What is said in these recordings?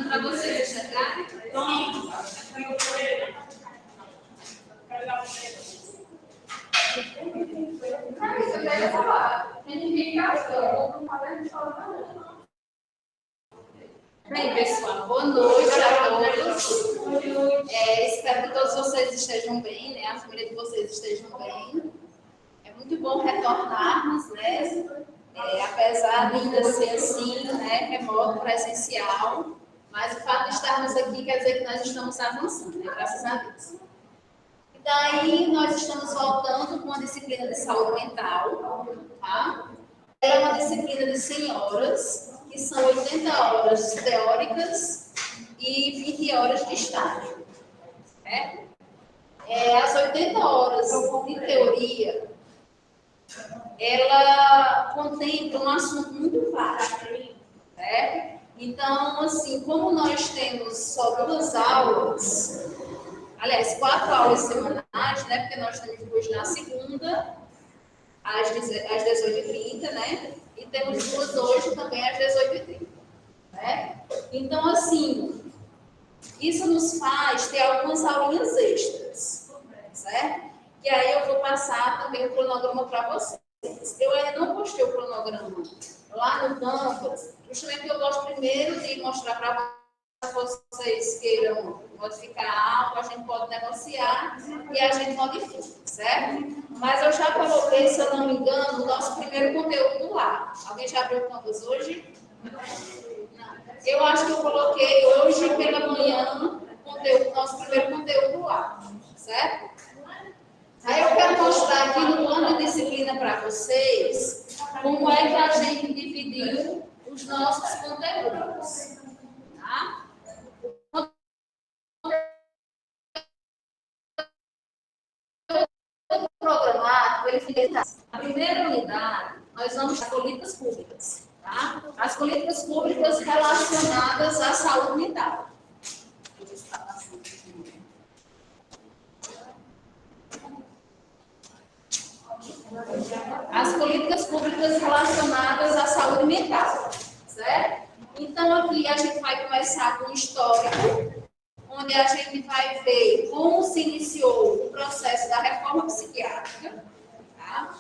Para vocês enxergarem? Bem, pessoal, boa noite a todos. Espero que todos vocês estejam bem, né? A família de vocês estejam bem. É muito bom retornarmos, né? Apesar de ainda ser assim, né? Remoto, presencial, mas o fato de estarmos aqui quer dizer que nós estamos avançando, né? Graças a Deus. E daí nós estamos voltando com uma disciplina de saúde mental, tá? É uma disciplina de 100 horas, que são 80 horas teóricas e 20 horas de estágio. Certo? As 80 horas de teoria, ela contempla um assunto muito vasto. Certo? Então, assim, como nós temos só 2 aulas, aliás, 4 aulas semanais, né? Porque nós temos hoje na segunda, às 18h30, né? E temos 2 hoje também às 18h30. Né? Então, assim, isso nos faz ter algumas aulinhas extras, certo? E aí eu vou passar também o cronograma para vocês. Eu ainda não postei o cronograma lá no Canvas, justamente porque eu gosto primeiro de mostrar para vocês queiram modificar algo, a gente pode negociar e a gente modifica, certo? Mas eu já coloquei, se eu não me engano, o nosso primeiro conteúdo lá. Alguém já abriu o Canvas hoje? Não. Eu acho que eu coloquei hoje pela manhã o nosso primeiro conteúdo lá, certo? Aí eu quero mostrar aqui no plano de disciplina para vocês como é que a gente dividiu os nossos conteúdos. Tá? O programado, ele fica a primeira unidade, nós vamos para políticas públicas. Tá? As políticas públicas relacionadas à saúde mental. As políticas públicas relacionadas à saúde mental, certo? Então, aqui a gente vai começar com um histórico, onde a gente vai ver como se iniciou o processo da reforma psiquiátrica, tá?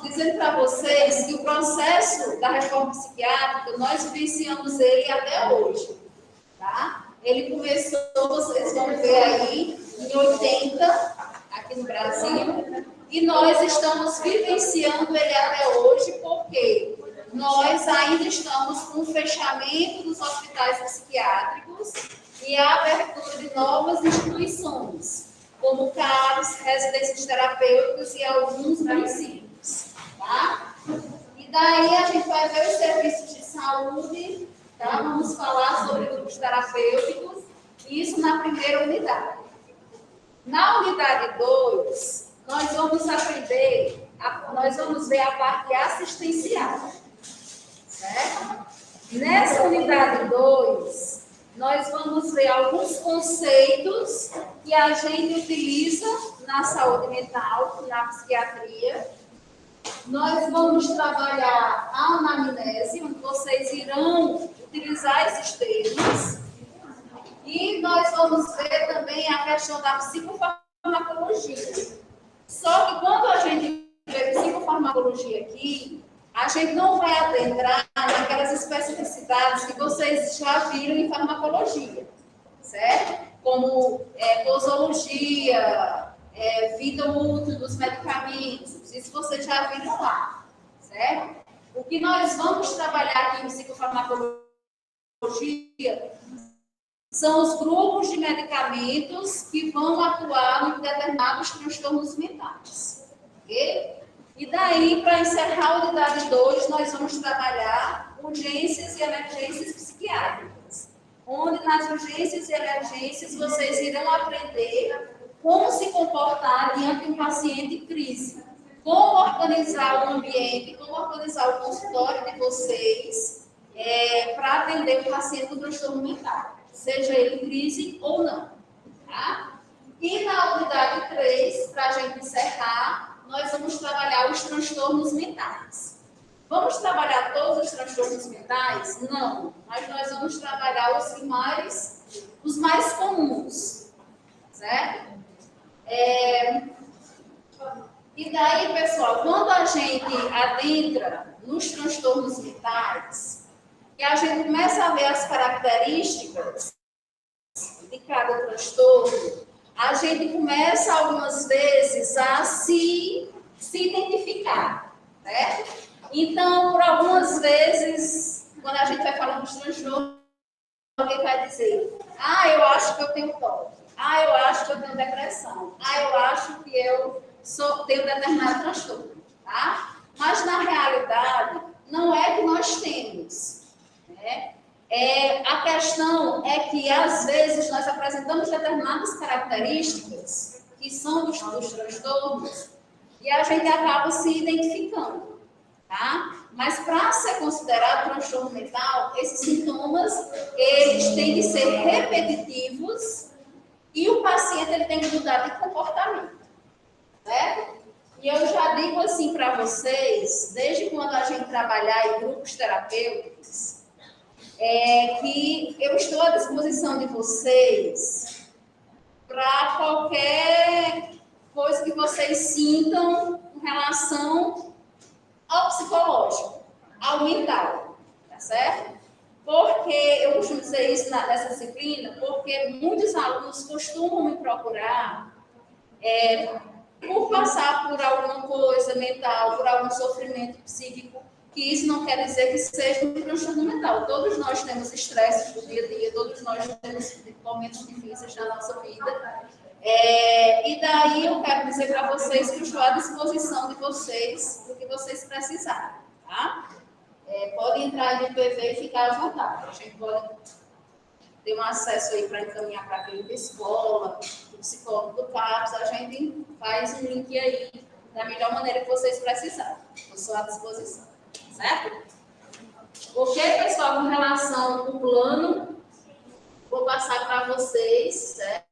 Dizendo para vocês que o processo da reforma psiquiátrica, nós vivenciamos ele até hoje, tá? Ele começou, vocês vão ver aí, em 80, aqui no Brasil, e nós estamos vivenciando ele até hoje, porque nós ainda estamos com o fechamento dos hospitais psiquiátricos e a abertura de novas instituições, como CAPs, residências terapêuticas e alguns municípios, tá? E daí a gente vai ver os serviços de saúde, tá? Vamos falar sobre grupos terapêuticos, isso na primeira unidade. Na unidade 2, nós vamos aprender, nós vamos ver a parte assistencial, certo? Nessa unidade 2, nós vamos ver alguns conceitos que a gente utiliza na saúde mental, na psiquiatria. Nós vamos trabalhar a anamnese, onde vocês irão utilizar esses termos. E nós vamos ver também a questão da psicofarmacologia. Só que quando a gente vê psicofarmacologia aqui, a gente não vai adentrar naquelas especificidades que vocês já viram em farmacologia, certo? Como posologia, vida útil dos medicamentos, isso vocês já viram lá, certo? O que nós vamos trabalhar aqui em psicofarmacologia são os grupos de medicamentos que vão atuar em determinados transtornos mentais, ok? E daí, para encerrar a unidade 2, nós vamos trabalhar urgências e emergências psiquiátricas, onde nas urgências e emergências vocês irão aprender como se comportar diante de um paciente em crise, como organizar o ambiente, como organizar o consultório de vocês para atender o paciente com transtorno mental, seja ele em crise ou não. Tá? trabalhar os transtornos mentais. Vamos trabalhar todos os transtornos mentais? Não, mas nós vamos trabalhar os mais comuns, certo? E daí, pessoal, quando a gente adentra nos transtornos mentais, e a gente começa a ver as características de cada transtorno, a gente começa algumas vezes a se identificar, né? Então, por algumas vezes, quando a gente vai falando dos transtornos, alguém vai dizer: ah, eu acho que eu tenho toque, ah, eu acho que eu tenho depressão, ah, eu acho que eu tenho determinado transtorno, tá? Mas, na realidade, não é que nós temos, né? A questão é que, às vezes, nós apresentamos determinadas características que são dos transtornos e a gente acaba se identificando, tá? Mas, para ser considerado transtorno mental, esses sintomas, eles têm que ser repetitivos e o paciente ele tem que mudar de comportamento, certo? E eu já digo assim para vocês, desde quando a gente trabalhar em grupos terapêuticos, que eu estou à disposição de vocês para qualquer coisa que vocês sintam com relação ao psicológico, ao mental, tá certo? Porque eu costumo dizer isso nessa disciplina, porque muitos alunos costumam me procurar por passar por alguma coisa mental, por algum sofrimento psíquico, que isso não quer dizer que seja um transtorno mental. Todos nós temos estresses do dia a dia, todos nós temos momentos difíceis na nossa vida. E daí eu quero dizer para vocês que eu estou à disposição de vocês, do que vocês precisarem, tá? Pode entrar aí no PV e ficar à vontade. A gente pode ter um acesso aí para encaminhar para a clínica escola, o psicólogo do CAPS, a gente faz um link aí da melhor maneira que vocês precisarem. Eu sou à disposição, certo? Ok, pessoal, com relação ao plano, vou passar para vocês, certo?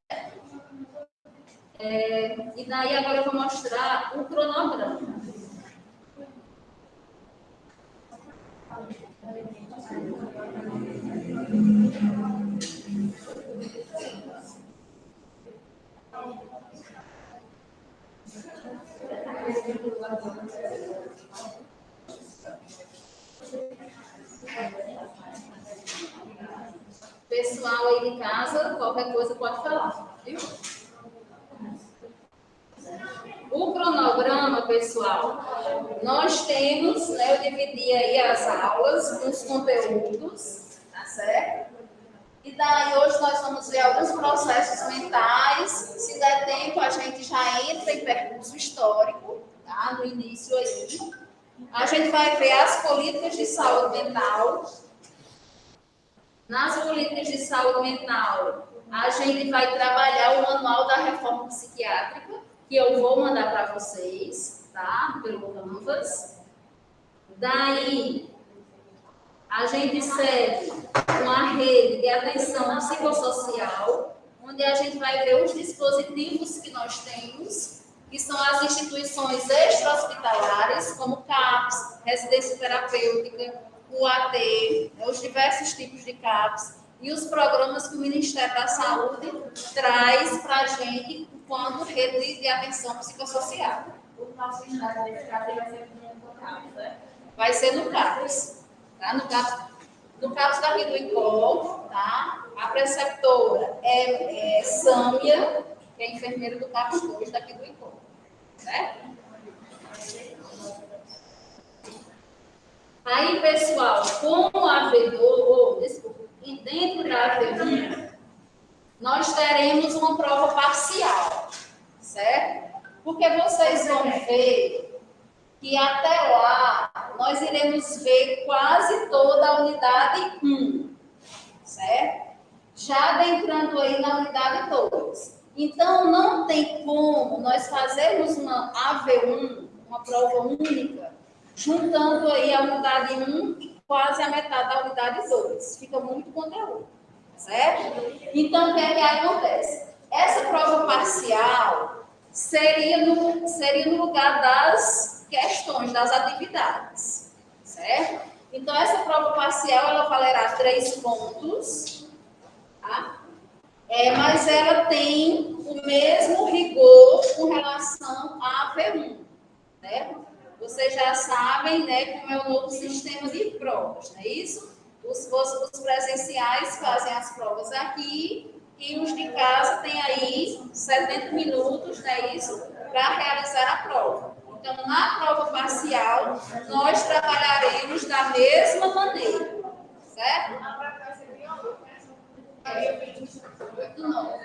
E daí agora eu vou mostrar o cronograma. Pessoal aí de casa, qualquer coisa pode falar, viu? O cronograma, pessoal, nós temos, né, eu dividi aí as aulas com os conteúdos, tá certo? E daí hoje nós vamos ver alguns processos mentais. Se der tempo, a gente já entra em percurso histórico, tá? No início aí. A gente vai ver as políticas de saúde mental. Nas políticas de saúde mental, a gente vai trabalhar o manual da reforma psiquiátrica, que eu vou mandar para vocês, tá? Pelo Canvas. Daí, a gente segue uma rede de atenção psicossocial, onde a gente vai ver os dispositivos que nós temos, que são as instituições extra-hospitalares, como CAPS, residência terapêutica, UAT, os diversos tipos de CAPS, e os programas que o Ministério da Saúde traz para a gente enquanto rede de atenção psicossocial. O nosso estágio vai ser no CAPS, né? Vai ser no CAPS. Tá? No CAPS daqui do INCOL, tá? A preceptora é Sâmia, que é enfermeira do CAPS 2 daqui do INCOL. Certo? Aí, pessoal, com a dentro da AV1, nós teremos uma prova parcial, certo? Porque vocês vão ver que até lá nós iremos ver quase toda a unidade 1, certo? Já adentrando aí na unidade 2. Então, não tem como nós fazermos uma AV1, uma prova única, juntando aí a unidade 1 quase a metade da unidade 2. Fica muito conteúdo, certo? Então, o que é que acontece? Essa prova parcial seria no lugar das questões das atividades, certo? Então, essa prova parcial, ela valerá 3 pontos, tá? Mas ela tem o mesmo rigor com relação à V1, né? Vocês já sabem, né, como é o novo sistema de provas, não é isso? Os presenciais fazem as provas aqui e os de casa têm aí 70 minutos, não é isso? Para realizar a prova. Então, na prova parcial, nós trabalharemos da mesma maneira, certo? Não.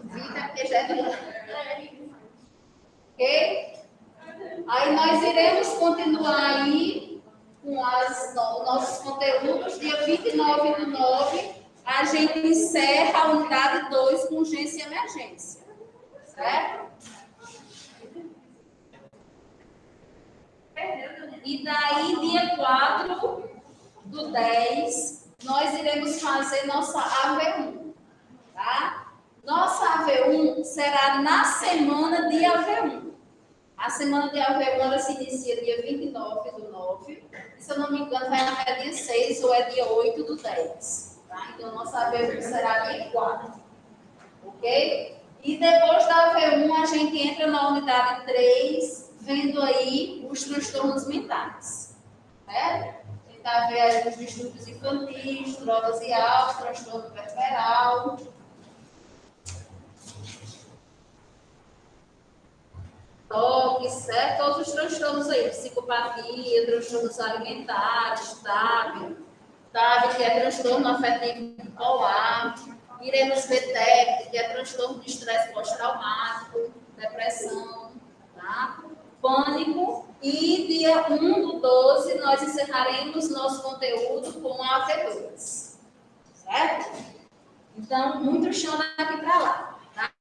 Porque já é. Ok? Aí nós iremos continuar aí com os nossos conteúdos. Dia 29/9, a gente encerra a unidade 2 com urgência e emergência. Certo? E daí, dia 4/10, nós iremos fazer nossa AV1. Tá? Nossa AV1 será na semana de AV1. A semana de AV1 ela se inicia dia 29/9. E, se eu não me engano, vai até dia 6 ou é dia 8/10. Tá? Então, nossa AV1 será dia 4. Ok? E depois da AV1, a gente entra na unidade 3, vendo aí os transtornos mentais. Certo? Tentar ver aí os distúrbios infantis, drogas e álcool, transtorno preferal. Toque, certo? Todos os transtornos aí, psicopatia, transtornos alimentares, TAB, que é transtorno afetivo bipolar, iremos ver TEP, que é transtorno de estresse pós-traumático, depressão, tá? Pânico, e dia 1/12 nós encerraremos nosso conteúdo com a AV2, certo? Então, muito chão daqui para lá, tá?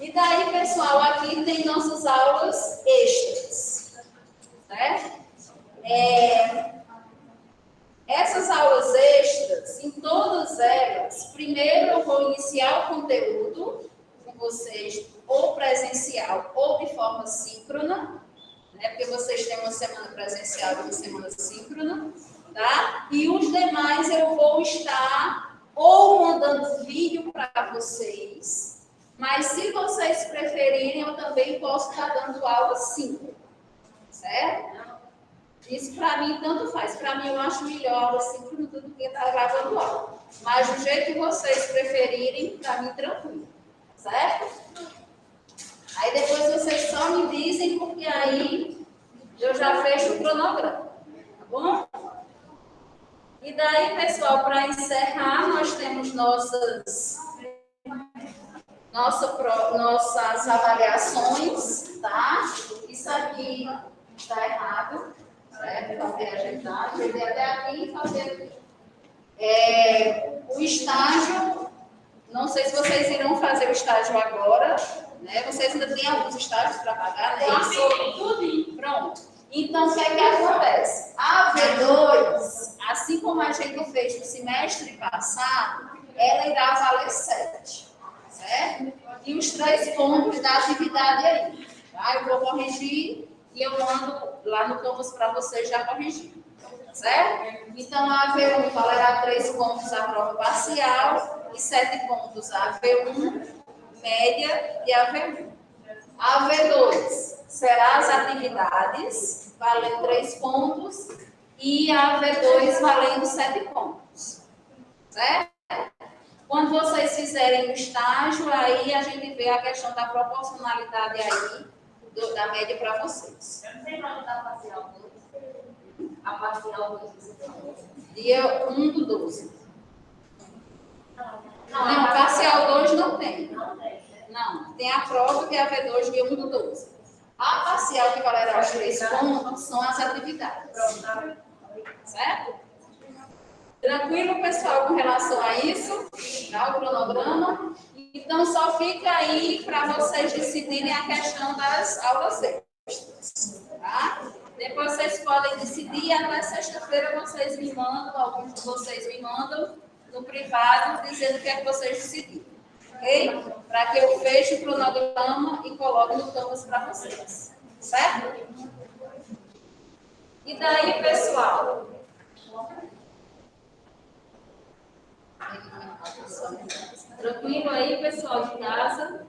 E daí, pessoal, aqui tem nossas aulas extras, certo? Essas aulas extras, em todas elas, primeiro eu vou iniciar o conteúdo com vocês, ou presencial, ou de forma síncrona, né? Porque vocês têm uma semana presencial e uma semana síncrona, tá? E os demais eu vou estar ou mandando vídeo para vocês, mas se vocês preferirem, eu também posso estar dando aula síncrona, certo? Isso para mim tanto faz. Para mim eu acho melhor aula síncrona do que estar gravando aula. Mas do jeito que vocês preferirem, para mim tranquilo, certo? Aí depois vocês só me dizem, porque aí eu já fecho o cronograma, tá bom? E daí, pessoal, para encerrar, nós temos nossas avaliações, tá? Isso aqui está errado, certo? Então, reajeitar, cheguei até aqui e fazer o estágio. Não sei se vocês irão fazer o estágio agora, né? Vocês ainda têm alguns estágios para pagar, né? Isso? Pronto. Então, o que é que acontece? A V2, assim como a gente fez no semestre passado, ela irá valer 7, certo? E os 3 pontos da atividade aí, tá? Eu vou corrigir e eu mando lá no Canvas para vocês já corrigir, certo? Então, a V1 valerá 3 pontos a prova parcial e 7 pontos a V1, média e a V1. A V2 será as atividades, valendo 3 pontos, e a V2 valendo 7 pontos. Certo? Quando vocês fizerem o estágio, aí a gente vê a questão da proporcionalidade aí, da média para vocês. Eu não sei quando dá a parcial 2. A parcial 2 você falou. Dia 1/12. Não, parcial 2 não tem. Não, tem a prova que é a V2 dia 1/12. A parcial que valerá os 3 pontos são as atividades. Certo? Tranquilo, pessoal, com relação a isso? Tá, o cronograma. Então, só fica aí para vocês decidirem a questão das aulas extras. Tá? Depois vocês podem decidir, até sexta-feira vocês me mandam, alguns de vocês me mandam no privado, dizendo o que é que vocês decidiram. Ok? Para que eu feche o cronograma e coloque no Canvas para vocês. Certo? E daí, pessoal? Tranquilo aí, pessoal de casa?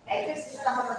É que esse estava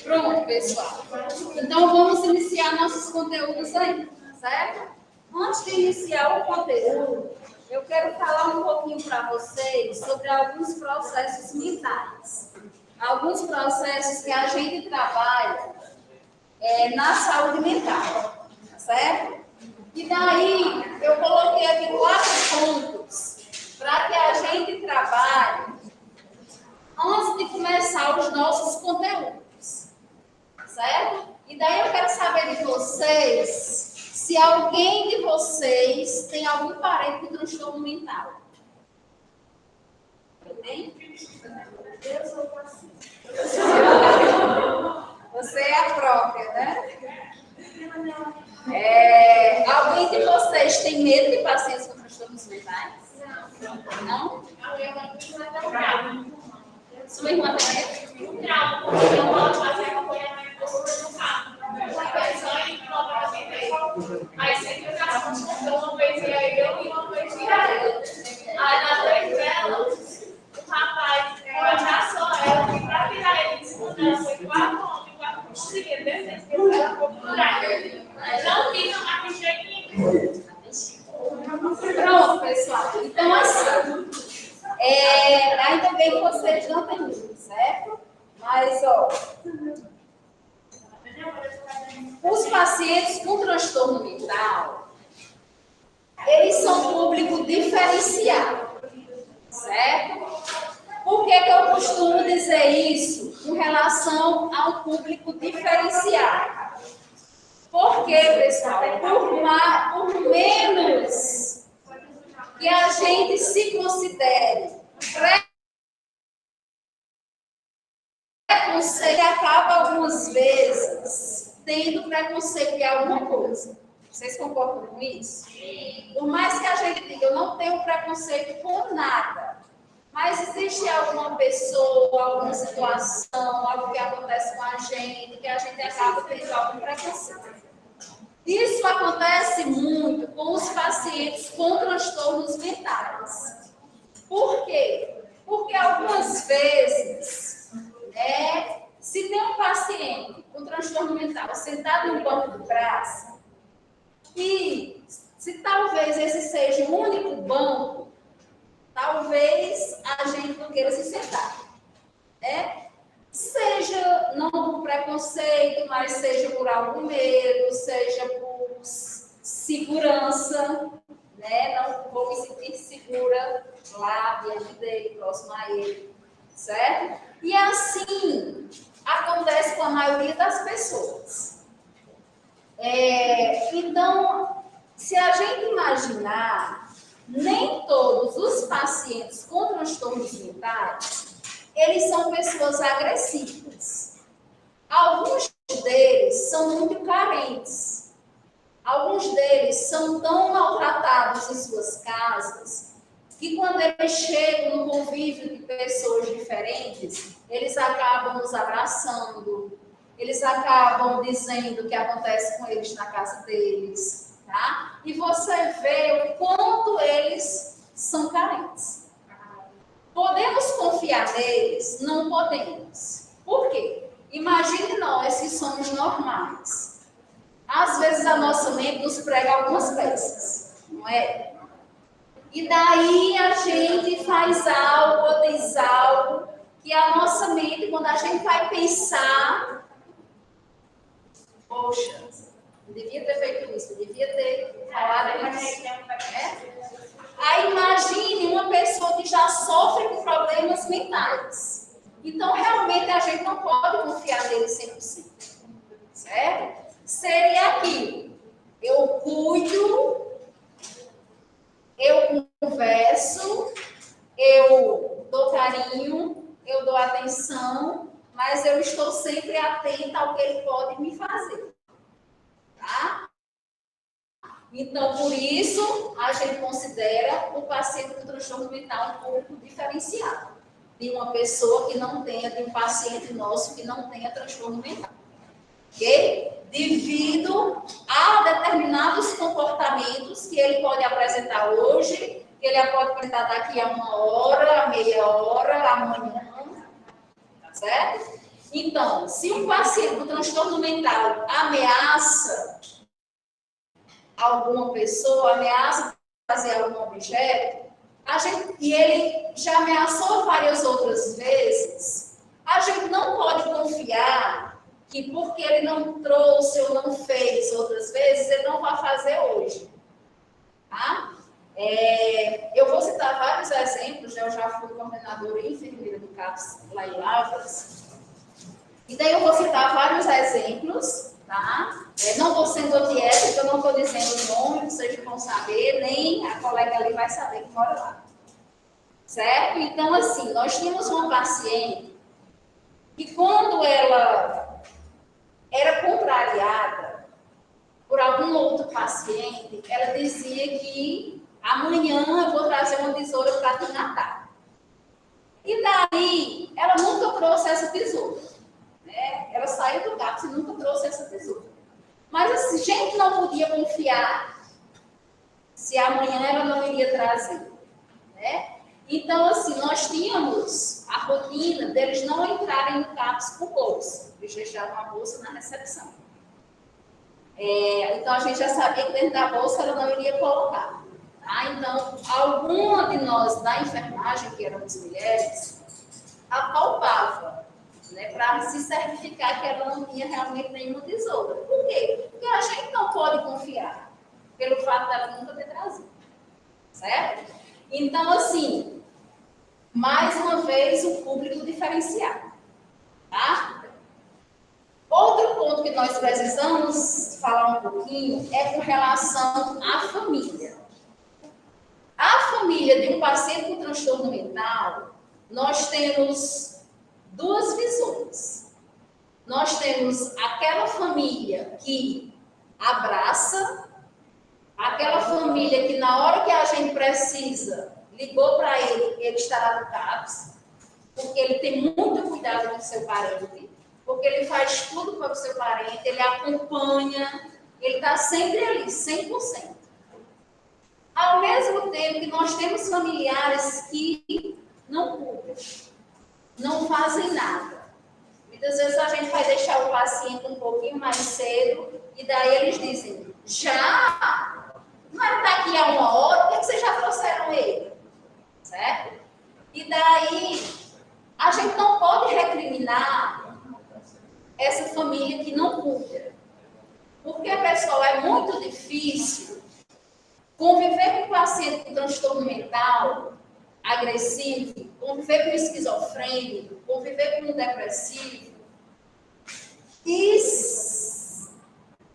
Pronto, pessoal. Então, vamos iniciar nossos conteúdos aí, certo? Antes de iniciar o conteúdo, eu quero falar um pouquinho para vocês sobre alguns processos mentais. Alguns processos que a gente trabalha na saúde mental, certo? E daí, eu coloquei aqui 4 pontos para que a gente trabalhe antes de começar os nossos conteúdos, certo? E daí eu quero saber de vocês se alguém de vocês tem algum parente com transtorno mental. Tem? Você é a própria, né? Alguém de vocês tem medo de pacientes com transtornos mentais? Não? Sua irmã tem medo? Não, porque eu posso fazer acompanhamento no carro. Aí sempre eu já uma vez ia eu e uma vez ia ela. Aí nas 3 delas, o rapaz foi achar só ela, que pra virar ele, segundo ela, foi 4 homens, 4 conseguiram descer, porque ela ficou pendurada. Não quis chamar de jeito nenhum. Pronto, pessoal. Então, assim, ainda bem que vocês não têm medo, certo? Mas, ó, os pacientes com transtorno mental, eles são público diferenciado, certo? Por que eu costumo dizer isso com relação ao público diferenciado? Porque, pessoal, por menos que a gente se considere preconceito, acaba algumas vezes tendo preconceito de alguma coisa. Vocês concordam com isso? Por mais que a gente diga, eu não tenho preconceito com nada, mas existe alguma pessoa, alguma situação, algo que acontece com a gente, que a gente acaba tendo algum preconceito. Isso acontece muito com os pacientes com transtornos mentais. Por quê? Porque algumas vezes, se tem um paciente com transtorno mental sentado em um banco de praça, e se talvez esse seja o único banco, talvez a gente não queira se sentar. Seja não por preconceito, mas seja por algum medo, seja por segurança, não vou me sentir segura lá diante dele, próximo a ele, certo? E assim acontece com a maioria das pessoas. Então, se a gente imaginar, nem todos os pacientes com transtornos mentais, eles são pessoas agressivas. Alguns deles são muito carentes. Alguns deles são tão maltratados em suas casas que quando eles chegam no convívio de pessoas diferentes, eles acabam nos abraçando, eles acabam dizendo o que acontece com eles na casa deles, tá? E você vê o quanto eles são carentes. Podemos confiar neles? Não podemos. Por quê? Imagine nós que somos normais. Às vezes a nossa mente nos prega algumas peças, não é? E daí a gente faz algo ou diz algo que a nossa mente, quando a gente vai pensar, poxa, não devia ter feito isso, devia ter falado mais. Aí imagine uma pessoa que já sofre com problemas mentais. Então, realmente, a gente não pode confiar nele 100%. Certo? Seria aquilo. Eu cuido, eu converso, eu dou carinho, eu dou atenção, mas eu estou sempre atenta ao que ele pode me fazer. Tá? Então, por isso, a gente considera o paciente com transtorno mental um pouco diferenciado de uma pessoa que não tenha, de um paciente nosso que não tenha transtorno mental. Ok? Devido a determinados comportamentos que ele pode apresentar hoje, que ele pode apresentar daqui a 1 hora, a meia hora, amanhã, tá certo? Então, se um paciente com transtorno mental ameaça alguma pessoa, ameaça fazer algum objeto, e ele já ameaçou várias outras vezes, a gente não pode confiar que porque ele não trouxe ou não fez outras vezes, ele não vai fazer hoje. Tá? Eu vou citar vários exemplos, né? Eu já fui coordenadora e enfermeira do CAPS lá em Lavras, e daí eu vou citar vários exemplos, tá? Não estou sendo antiética, eu não estou dizendo o nome, vocês vão saber, nem a colega ali vai saber que mora lá. Certo? Então, assim, nós tínhamos uma paciente que quando ela era contrariada por algum outro paciente, ela dizia que amanhã eu vou trazer uma tesoura para te matar. E daí, ela nunca trouxe essa tesoura. Né? Ela saiu do CAPS e nunca trouxe essa tesoura. Mas assim, a gente não podia confiar se amanhã ela não iria trazer. Né? Então, assim, nós tínhamos a rotina deles não entrarem no CAPS com bolsa. Eles deixavam a bolsa na recepção. Então, a gente já sabia que dentro da bolsa ela não iria colocar. Tá? Então, alguma de nós da enfermagem, que éramos mulheres, apalpava, né, para se certificar que ela não tinha realmente nenhuma tesoura. Por quê? Porque a gente não pode confiar pelo fato dela nunca ter trazido. Certo? Então, assim, mais uma vez, o público diferenciado. Tá? Outro ponto que nós precisamos falar um pouquinho é com relação à família. A família de um paciente com transtorno mental, nós temos duas visões. Nós temos aquela família que abraça, aquela família que na hora que a gente precisa, ligou para ele, ele estará no CAPS, porque ele tem muito cuidado com o seu parente, porque ele faz tudo para o seu parente, ele acompanha, ele está sempre ali, 100%. Ao mesmo tempo que nós temos familiares que não cuidam, não fazem nada. Muitas vezes a gente vai deixar o paciente um pouquinho mais cedo e daí eles dizem, já? Não é daqui a 1 hora? Por que vocês já trouxeram ele? Certo? E daí a gente não pode recriminar essa família que não cuida. Porque, pessoal, é muito difícil conviver com um paciente com transtorno mental agressivo, conviver com um esquizofrênico, conviver com um depressivo e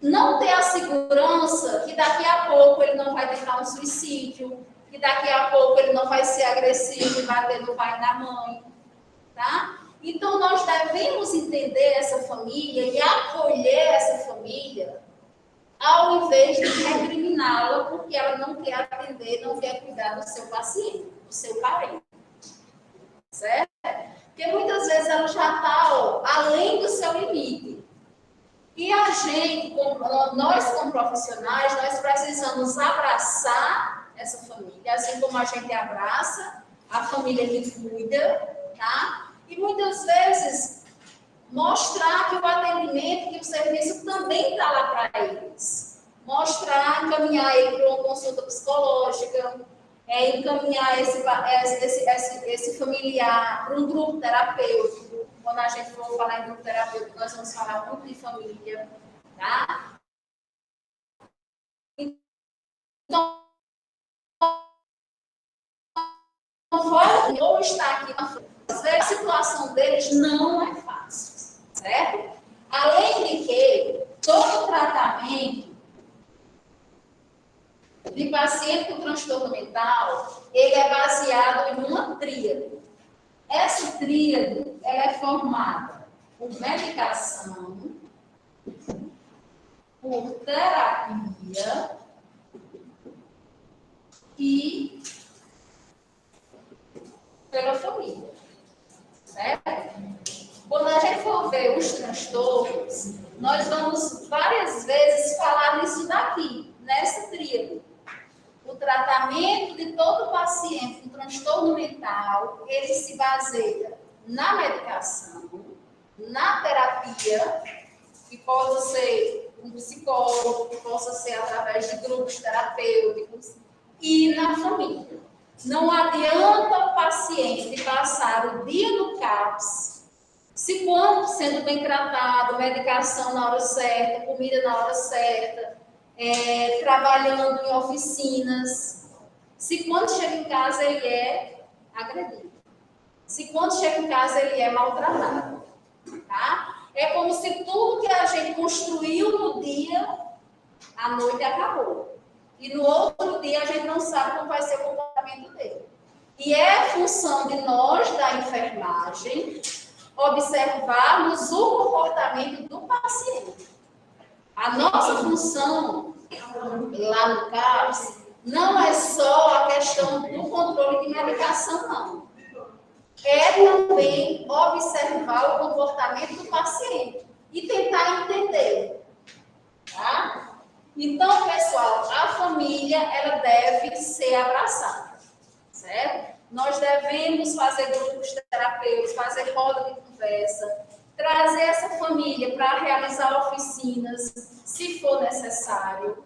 não ter a segurança que daqui a pouco ele não vai tentar um suicídio, que daqui a pouco ele não vai ser agressivo e bater no pai e na mãe, tá? Então, nós devemos entender essa família e acolher essa família ao invés de recriminá-la porque ela não quer atender, não quer cuidar do seu paciente, do seu parente. Certo? Porque muitas vezes ela já está além do seu limite. E a gente, nós como profissionais, nós precisamos abraçar essa família, assim como a gente abraça a família que cuida, tá? E muitas vezes mostrar que o atendimento, que o serviço também está lá para eles. Mostrar, encaminhar ele para uma consulta psicológica, encaminhar esse familiar para um grupo terapêutico. Quando a gente for falar em grupo terapêutico, nós vamos falar muito de família, tá? Então, ou está aqui na frente, a situação deles não é fácil, certo? Além de que, todo tratamento de paciente com transtorno mental, ele é baseado em uma tríade. Essa tríade, ela é formada por medicação, por terapia e pela família, certo? Quando a gente for ver os transtornos, nós vamos várias vezes falar nisso daqui, nessa tríade. O tratamento de todo paciente com transtorno mental, ele se baseia na medicação, na terapia, que possa ser um psicólogo, que possa ser através de grupos terapêuticos, e na família. Não adianta o paciente passar o dia no CAPS, se quando sendo bem tratado, medicação na hora certa, comida na hora certa, trabalhando em oficinas, se quando chega em casa ele é agredido, se quando chega em casa ele é maltratado, tá? É como se tudo que a gente construiu no dia, à noite acabou. E no outro dia a gente não sabe como vai ser o comportamento dele. E é função de nós, da enfermagem, observarmos o comportamento do paciente. A nossa função lá no CAPS não é só a questão do controle de medicação, não. É também observar o comportamento do paciente e tentar entender, tá? Então, pessoal, a família, ela deve ser abraçada, certo? Nós devemos fazer grupos terapêuticos, fazer roda de conversa, trazer essa família para realizar oficinas, se for necessário,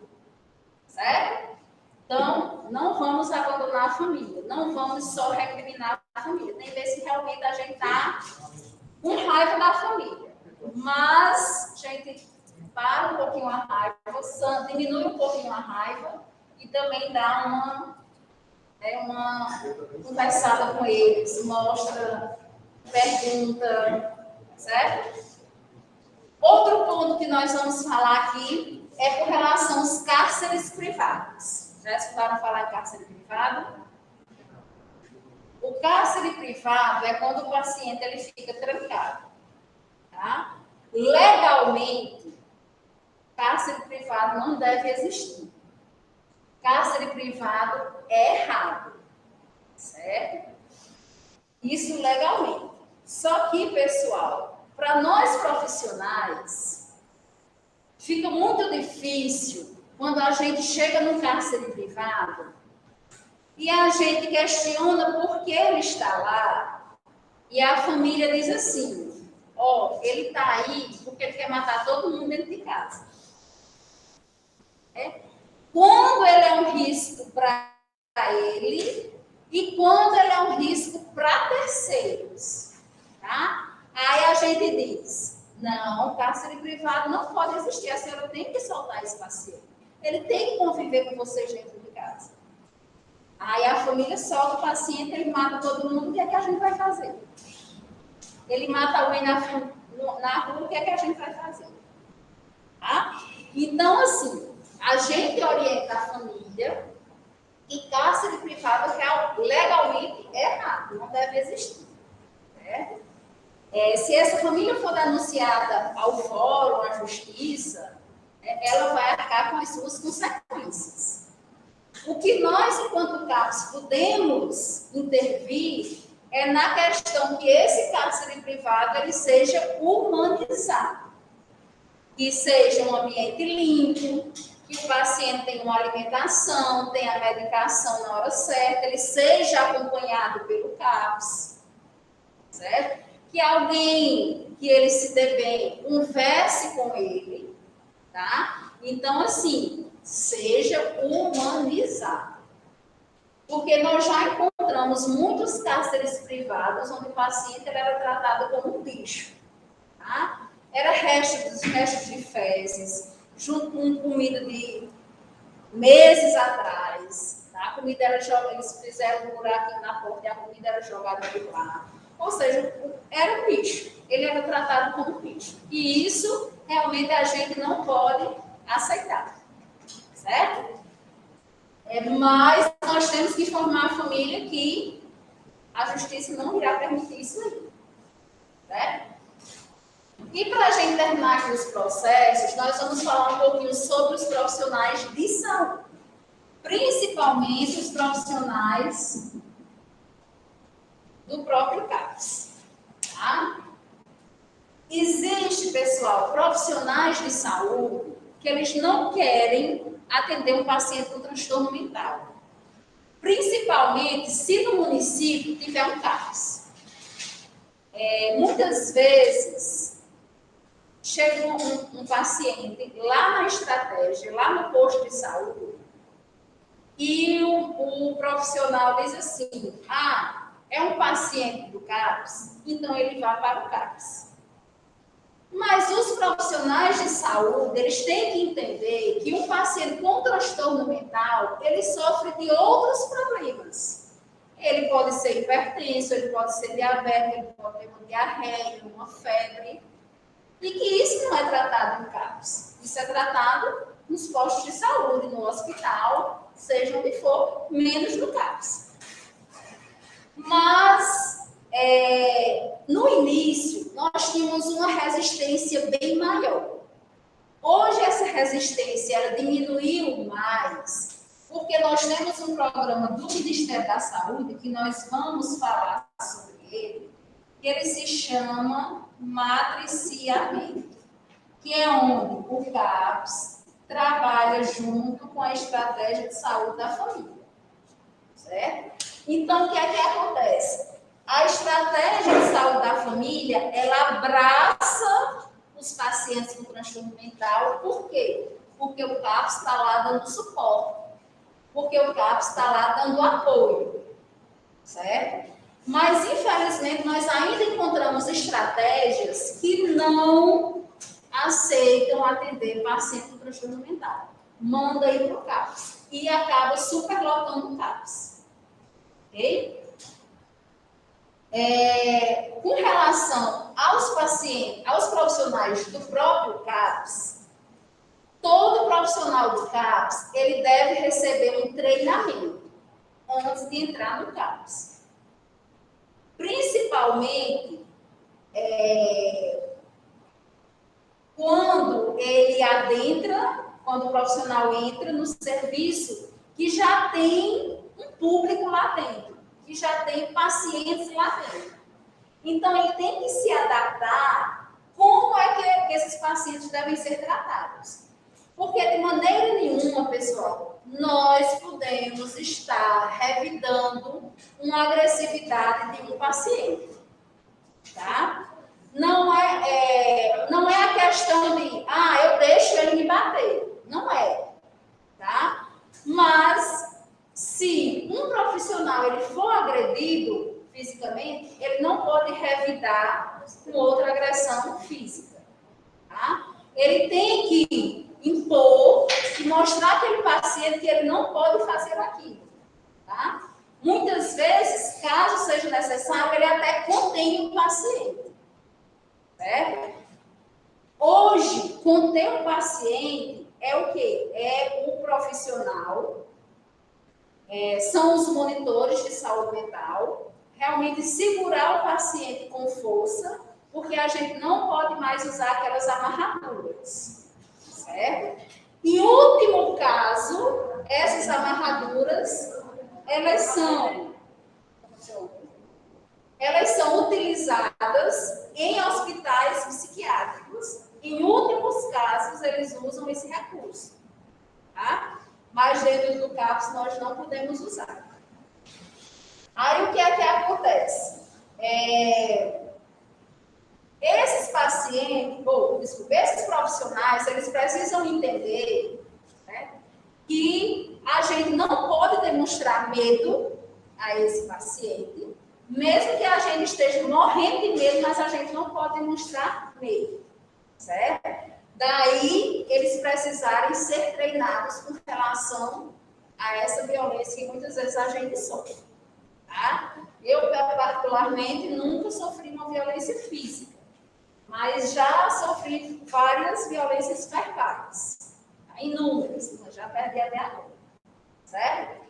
certo? Então, não vamos abandonar a família, não vamos só recriminar a família, tem vezes que realmente a gente está com raiva da família, mas a gente para um pouquinho a raiva, diminui um pouquinho a raiva e também dá uma conversada com eles, mostra, pergunta, certo? Outro ponto que nós vamos falar aqui é com relação aos cárceres privados. Já escutaram falar em cárcere privado? O cárcere privado é quando o paciente ele fica trancado, tá? Legalmente, cárcere privado não deve existir. Cárcere privado é errado, certo? Isso legalmente. Só que, pessoal, para nós profissionais, fica muito difícil quando a gente chega no cárcere privado e a gente questiona por que ele está lá e a família diz assim, ele está aí porque ele quer matar todo mundo dentro de casa. Quando ele é um risco para ele e quando ele é um risco para terceiros, tá? Aí a gente diz, não, cárcere privado não pode existir, a senhora tem que soltar esse paciente. Ele tem que conviver com vocês dentro de casa. Aí a família solta o paciente, ele mata todo mundo, o que é que a gente vai fazer? Ele mata alguém na rua, o que é que a gente vai fazer? Tá? Então, assim, a gente orienta a família e cárcere privado que legalmente é errado, não deve existir. Certo? Se essa família for denunciada ao fórum, à justiça, ela vai arcar com as suas consequências. O que nós, enquanto CAPS, podemos intervir é na questão que esse cárcere privado ele seja humanizado. Que seja um ambiente limpo, que o paciente tenha uma alimentação, tenha a medicação na hora certa, ele seja acompanhado pelo CAPS, certo? Que alguém que ele se dê bem, converse com ele, tá? Então, assim, seja humanizado. Porque nós já encontramos muitos cárceres privados onde o paciente era tratado como um bicho, tá? Era restos de fezes, junto com comida de meses atrás, tá? A comida era jogada, eles fizeram um buraquinho na porta e a comida era jogada por lá. Ou seja, era um bicho. Ele era tratado como um bicho. E isso, realmente, a gente não pode aceitar. Certo? Mas nós temos que formar a família que a justiça não irá permitir isso aí. Certo? E para a gente terminar aqui os processos, nós vamos falar um pouquinho sobre os profissionais de saúde. Principalmente os profissionais do próprio CAPS. Tá? Existe, pessoal, profissionais de saúde que eles não querem atender um paciente com transtorno mental. Principalmente se no município tiver um CAPS. Muitas vezes, chega um paciente lá na estratégia, lá no posto de saúde, e o profissional diz assim, é um paciente do CAPS, então ele vai para o CAPS. Mas os profissionais de saúde, eles têm que entender que um paciente com transtorno mental, ele sofre de outros problemas. Ele pode ser hipertenso, ele pode ser diabético, ele pode ter uma diarreia, uma febre. E que isso não é tratado em CAPS. Isso é tratado nos postos de saúde, no hospital, seja onde for, menos no CAPS. Mas, no início, nós tínhamos uma resistência bem maior. Hoje, essa resistência ela diminuiu mais, porque nós temos um programa do Ministério da Saúde, que nós vamos falar sobre ele, que ele se chama matriciamento, que é onde o CAPS trabalha junto com a estratégia de saúde da família. Certo? Então, o que é que acontece? A estratégia de saúde da família, ela abraça os pacientes com transtorno mental. Por quê? Porque o CAPS está lá dando suporte. Porque o CAPS está lá dando apoio. Certo? Mas, infelizmente, nós ainda encontramos estratégias que não aceitam atender paciente com transtorno mental. Manda ir para o CAPS. E acaba superlotando o CAPS. Ok? Com relação aos pacientes, aos profissionais do próprio CAPS, todo profissional do CAPS, ele deve receber um treinamento antes de entrar no CAPS. Principalmente quando ele adentra, quando o profissional entra no serviço que já tem um público lá dentro, que já tem pacientes lá dentro. Então, ele tem que se adaptar como é que esses pacientes devem ser tratados. Porque, de maneira nenhuma, pessoal, nós podemos estar revidando uma agressividade de um paciente. Tá? Não é a questão de, eu deixo ele me bater. Não é. Tá? Mas, se um profissional ele for agredido fisicamente, ele não pode revidar com outra agressão física. Tá? Ele tem que impor e mostrar aquele paciente que ele não pode fazer aquilo. Tá? Muitas vezes, caso seja necessário, ele até contém o paciente. Certo? Hoje, conter o paciente é o quê? É o profissional, são os monitores de saúde mental, realmente segurar o paciente com força, porque a gente não pode mais usar aquelas amarraduras, certo? Em último caso, essas amarraduras, elas são utilizadas em hospitais psiquiátricos. Em últimos casos, eles usam esse recurso, tá? Mas dentro do CAPS nós não podemos usar. Aí o que é que acontece? Esses mesmo que a gente esteja morrendo de medo, mas a gente não pode demonstrar medo, certo? Daí, eles precisarem ser treinados com relação a essa violência que muitas vezes a gente sofre, tá? Eu, particularmente, nunca sofri uma violência física, mas já sofri várias violências verbais, inúmeras, já perdi até agora, certo?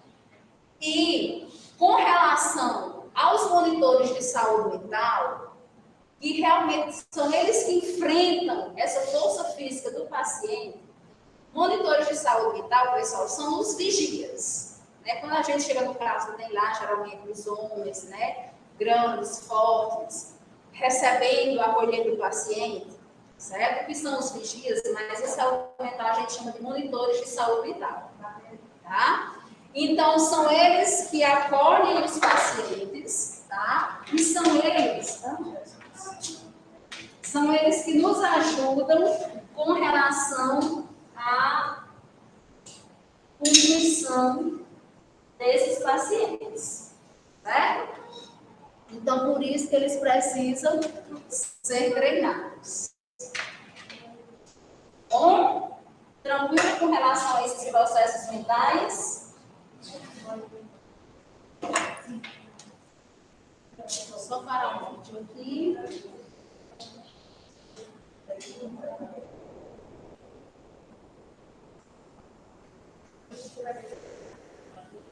E, com relação aos monitores de saúde mental, que realmente são eles que enfrentam essa força física do paciente, monitores de saúde mental, pessoal, são os vigias. Né? Quando a gente chega no caso, tem lá geralmente os homens, né? Grandes, fortes, recebendo, acolhendo o paciente, certo? Que são os vigias, mas em saúde mental a gente chama de monitores de saúde mental. Tá? Então, são eles que acolhem os pacientes, tá? E são eles que nos ajudam com relação à condução desses pacientes, certo? Então, por isso que eles precisam ser treinados. Bom, tranquilo com relação a esses processos mentais? Vou só parar um pouquinho aqui.